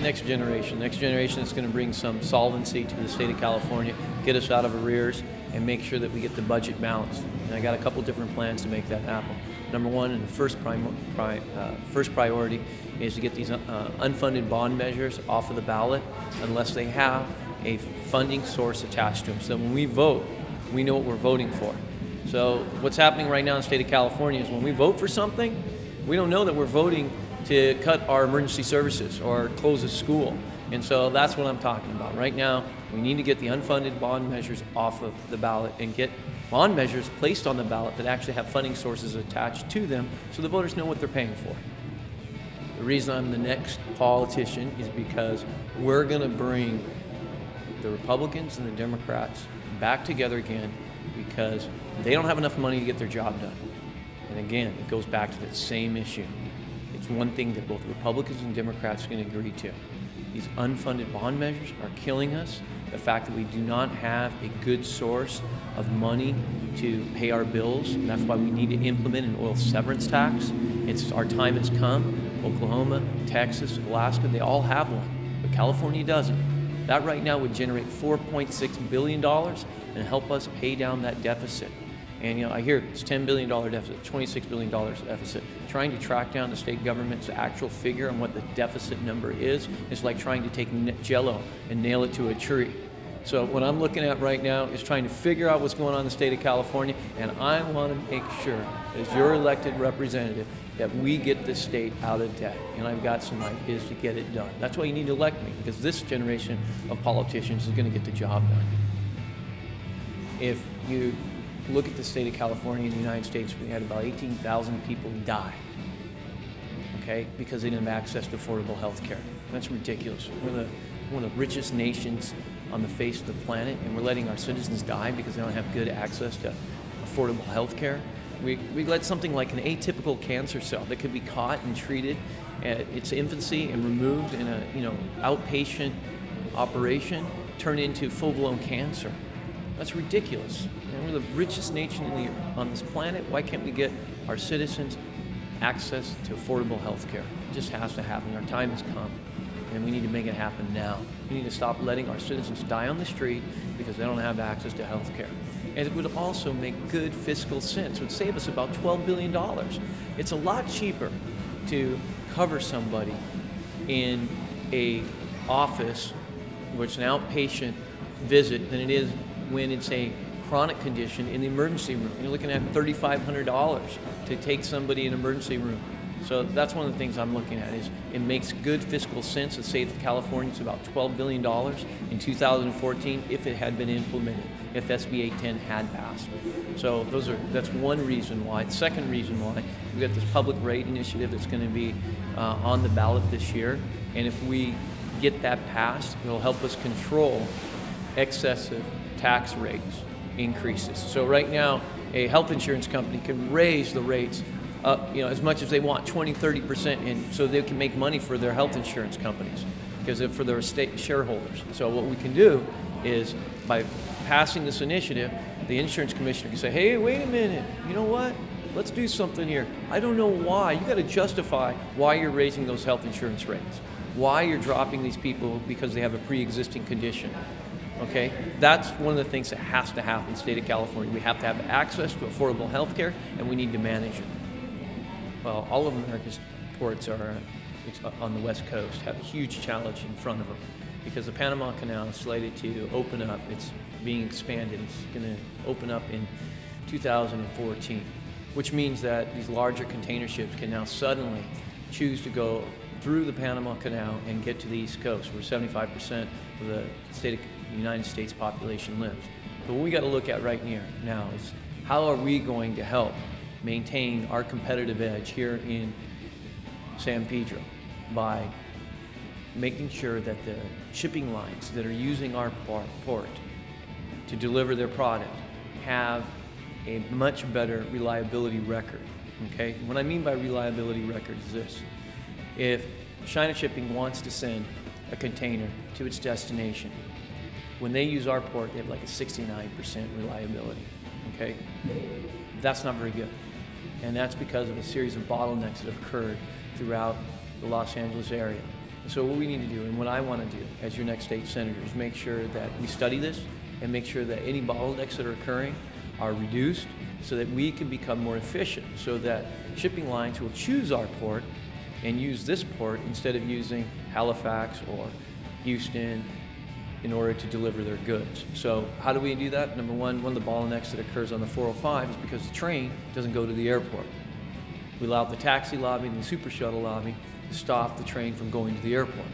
next generation. Next generation is going to bring some solvency to the state of California, get us out of arrears, and make sure that we get the budget balanced. And I got a couple different plans to make that happen. Number one, and the first priority is to get these unfunded bond measures off of the ballot unless they have a funding source attached to them. So when we vote, we know what we're voting for. So what's happening right now in the state of California is when we vote for something, we don't know that we're voting to cut our emergency services or close a school. And so that's what I'm talking about. Right now, we need to get the unfunded bond measures off of the ballot and get bond measures placed on the ballot that actually have funding sources attached to them so the voters know what they're paying for. The reason I'm the next politician is because we're going to bring the Republicans and the Democrats back together again because they don't have enough money to get their job done. And again, it goes back to that same issue. It's one thing that both Republicans and Democrats can agree to. These unfunded bond measures are killing us. The fact that we do not have a good source of money to pay our bills, and that's why we need to implement an oil severance tax. Our time has come. Oklahoma, Texas, Alaska, they all have one, but California doesn't. That right now would generate $4.6 billion and help us pay down that deficit. And I hear it's $10 billion deficit, $26 billion deficit. Trying to track down the state government's actual figure on what the deficit number is like trying to take Jell-O and nail it to a tree. So what I'm looking at right now is trying to figure out what's going on in the state of California, and I want to make sure, as your elected representative, that we get the state out of debt. And I've got some ideas to get it done. That's why you need to elect me, because this generation of politicians is going to get the job done. If you look at the state of California in the United States, we had about 18,000 people die, okay, because they didn't have access to affordable health care. That's ridiculous. We're one of the richest nations on the face of the planet, and we're letting our citizens die because they don't have good access to affordable health care. We let something like an atypical cancer cell that could be caught and treated at its infancy and removed in a outpatient operation turn into full-blown cancer. That's ridiculous. And we're the richest nation on this planet. Why can't we get our citizens access to affordable health care? It just has to happen. Our time has come, and we need to make it happen now. We need to stop letting our citizens die on the street because they don't have access to health care. And it would also make good fiscal sense. It would save us about $12 billion. It's a lot cheaper to cover somebody in a office where it's an outpatient visit than it is when it's a chronic condition in the emergency room. You're looking at $3,500 to take somebody in an emergency room. So that's one of the things I'm looking at is it makes good fiscal sense. It saved Californians about $12 billion in 2014 if it had been implemented, if SB 810 had passed. So that's one reason why. The second reason why, we've got this public rate initiative that's going to be on the ballot this year. And if we get that passed, it'll help us control excessive tax rates increases. So right now, a health insurance company can raise the rates up, as much as they want, 20–30%, and so they can make money for their health insurance companies, because for their state shareholders. So what we can do is, by passing this initiative, the insurance commissioner can say, hey, wait a minute, you know what? Let's do something here. I don't know why. You got to justify why you're raising those health insurance rates, why you're dropping these people because they have a pre-existing condition. Okay, that's one of the things that has to happen in the state of California. We have to have access to affordable health care, and we need to manage it. Well, all of America's ports are on the West Coast have a huge challenge in front of them because the Panama Canal is slated to open up. It's being expanded. It's going to open up in 2014, which means that these larger container ships can now suddenly choose to go through the Panama Canal and get to the East Coast, where 75% of the United States population lives. But what we got to look at right now is how are we going to help maintain our competitive edge here in San Pedro by making sure that the shipping lines that are using our port to deliver their product have a much better reliability record. Okay? What I mean by reliability record is this. If China Shipping wants to send a container to its destination, when they use our port, they have like a 69% reliability. Okay? That's not very good. And that's because of a series of bottlenecks that have occurred throughout the Los Angeles area. So what we need to do, and what I want to do as your next state senator, is make sure that we study this and make sure that any bottlenecks that are occurring are reduced so that we can become more efficient, so that shipping lines will choose our port and use this port instead of using Halifax or Houston in order to deliver their goods. So how do we do that? Number one of the bottlenecks that occurs on the 405 is because the train doesn't go to the airport. We allow the taxi lobby and the super shuttle lobby to stop the train from going to the airport.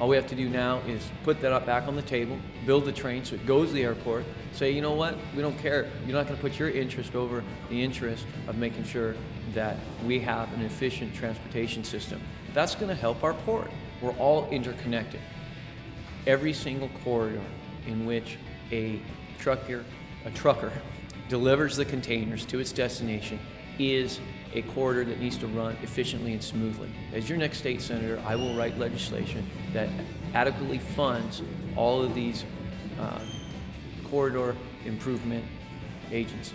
All we have to do now is put that up back on the table, build the train so it goes to the airport, say, you know what, we don't care. You're not going to put your interest over the interest of making sure that we have an efficient transportation system. That's going to help our port. We're all interconnected. Every single corridor in which a trucker delivers the containers to its destination is a corridor that needs to run efficiently and smoothly. As your next state senator, I will write legislation that adequately funds all of these corridor improvement agencies,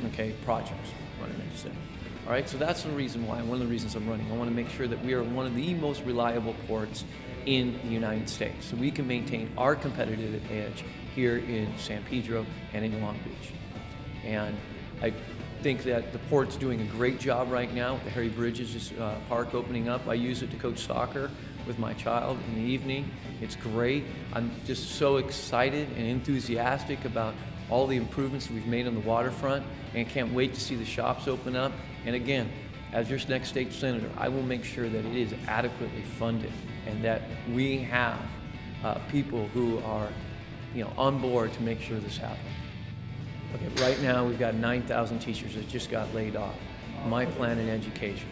okay, projects, what I meant to say. All right, so that's the reason why, one of the reasons I'm running. I want to make sure that we are one of the most reliable ports in the United States, so we can maintain our competitive edge here in San Pedro and in Long Beach. And I think that the port's doing a great job right now with the Harry Bridges Park opening up. I use it to coach soccer with my child in the evening. It's great. I'm just so excited and enthusiastic about all the improvements that we've made on the waterfront, and can't wait to see the shops open up. And again, as your next state senator, I will make sure that it is adequately funded and that we have people who are, on board to make sure this happens. Okay, right now we've got 9,000 teachers that just got laid off. My plan in education,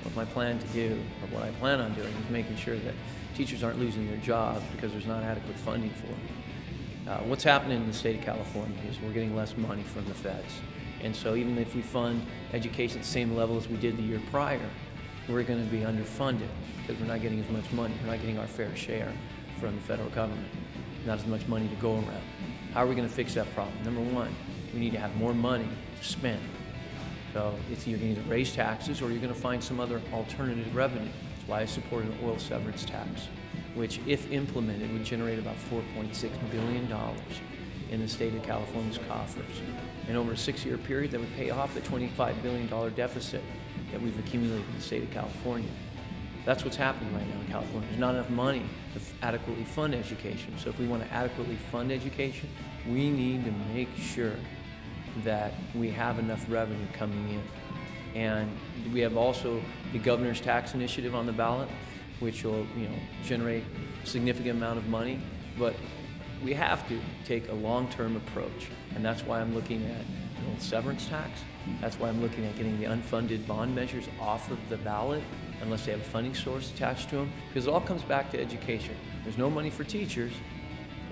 what my plan to do, or what I plan on doing, is making sure that teachers aren't losing their jobs because there's not adequate funding for them. What's happening in the state of California is we're getting less money from the feds. And so even if we fund education at the same level as we did the year prior, we're going to be underfunded because we're not getting as much money. We're not getting our fair share from the federal government. Not as much money to go around. How are we going to fix that problem? Number one, we need to have more money to spend. So you're going to either raise taxes or you're going to find some other alternative revenue. That's why I support an oil severance tax, which, if implemented, would generate about $4.6 billion in the state of California's coffers. And over a 6-year period, that would pay off the $25 billion deficit that we've accumulated in the state of California. That's what's happening right now in California. There's not enough money to adequately fund education. So if we want to adequately fund education, we need to make sure that we have enough revenue coming in. And we have also the governor's tax initiative on the ballot, which will generate a significant amount of money. But we have to take a long-term approach. And that's why I'm looking at severance tax. That's why I'm looking at getting the unfunded bond measures off of the ballot unless they have a funding source attached to them, because it all comes back to education. There's no money for teachers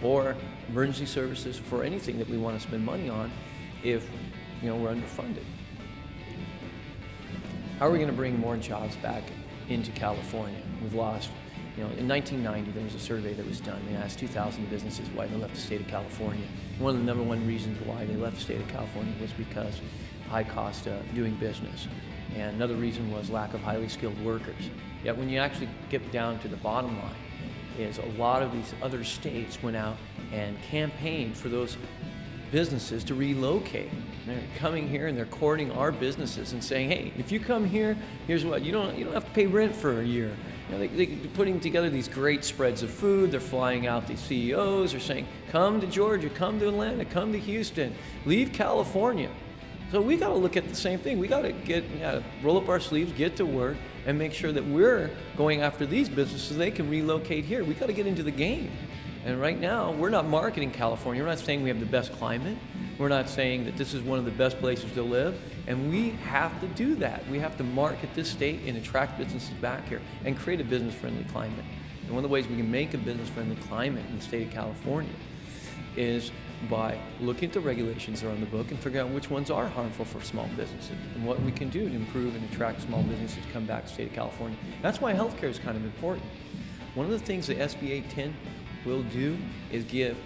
or emergency services for anything that we want to spend money on if we're underfunded. How are we going to bring more jobs back into California? We've lost, in 1990 there was a survey that was done. They asked 2,000 businesses why they left the state of California. One of the number one reasons why they left the state of California was because high cost of doing business. And another reason was lack of highly skilled workers. Yet when you actually get down to the bottom line, is a lot of these other states went out and campaigned for those businesses to relocate. They're coming here and they're courting our businesses and saying, hey, if you come here, here's what, you don't have to pay rent for a year. They're putting together these great spreads of food. They're flying out these CEOs. They're saying, come to Georgia, come to Atlanta, come to Houston, leave California. So we got to look at the same thing. We got to roll up our sleeves, get to work, and make sure that we're going after these businesses so they can relocate here. We got to get into the game. And right now, we're not marketing California. We're not saying we have the best climate. We're not saying that this is one of the best places to live. And we have to do that. We have to market this state and attract businesses back here and create a business-friendly climate. And one of the ways we can make a business-friendly climate in the state of California is by looking at the regulations that are on the book and figuring out which ones are harmful for small businesses and what we can do to improve and attract small businesses to come back to the state of California. That's why healthcare is kind of important. One of the things that SB 810 will do is give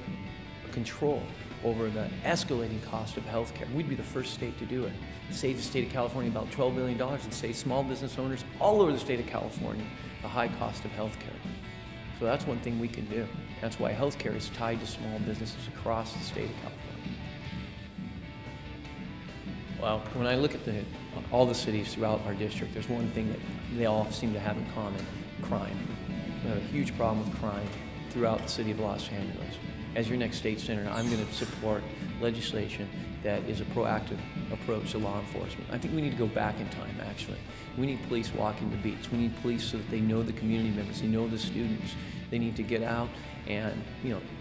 control over the escalating cost of healthcare. We'd be the first state to do it. Save the state of California about $12 billion and save small business owners all over the state of California the high cost of healthcare. So that's one thing we can do. That's why healthcare is tied to small businesses across the state of California. Well, when I look at all the cities throughout our district, there's one thing that they all seem to have in common: crime. We have a huge problem with crime throughout the city of Los Angeles. As your next state senator, I'm going to support legislation that is a proactive approach to law enforcement. I think we need to go back in time, actually. We need police walking the beats. We need police so that they know the community members, they know the students. They need to get out and,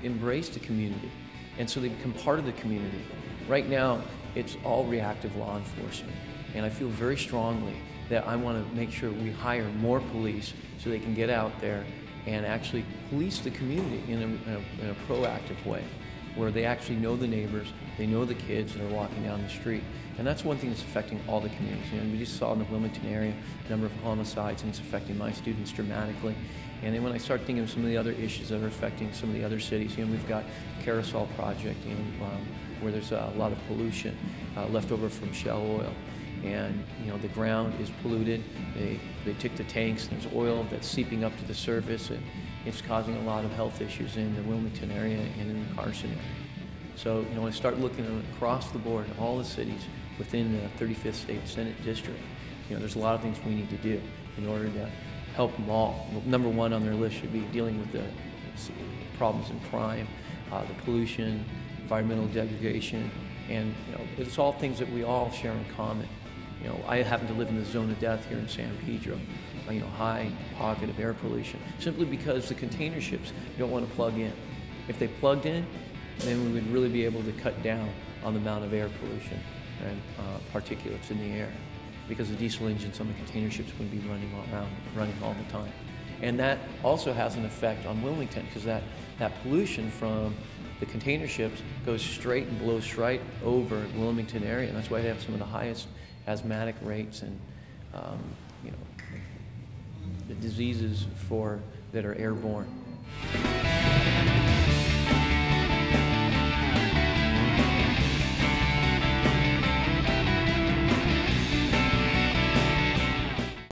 embrace the community, and so they become part of the community. Right now, it's all reactive law enforcement, and I feel very strongly that I want to make sure we hire more police so they can get out there and actually police the community in a proactive way, where they actually know the neighbors, they know the kids that are walking down the street. And that's one thing that's affecting all the communities. We just saw in the Wilmington area a number of homicides, and it's affecting my students dramatically. And then when I start thinking of some of the other issues that are affecting some of the other cities, we've got Carousel Project where there's a lot of pollution left over from Shell oil. And the ground is polluted. They took the tanks, and there's oil that's seeping up to the surface, and it's causing a lot of health issues in the Wilmington area and in the Carson area. So when I start looking across the board, all the cities within the 35th State Senate District, there's a lot of things we need to do in order to help them all. Number one on their list should be dealing with the problems in crime, the pollution, environmental degradation, and it's all things that we all share in common. I happen to live in the zone of death here in San Pedro, high pocket of air pollution, simply because the container ships don't want to plug in. If they plugged in, then we would really be able to cut down on the amount of air pollution and particulates in the air, because the diesel engines on the container ships would be running all the time. And that also has an effect on Wilmington, because that pollution from the container ships goes straight and blows right over the Wilmington area, and that's why they have some of the highest asthmatic rates and the diseases that are airborne.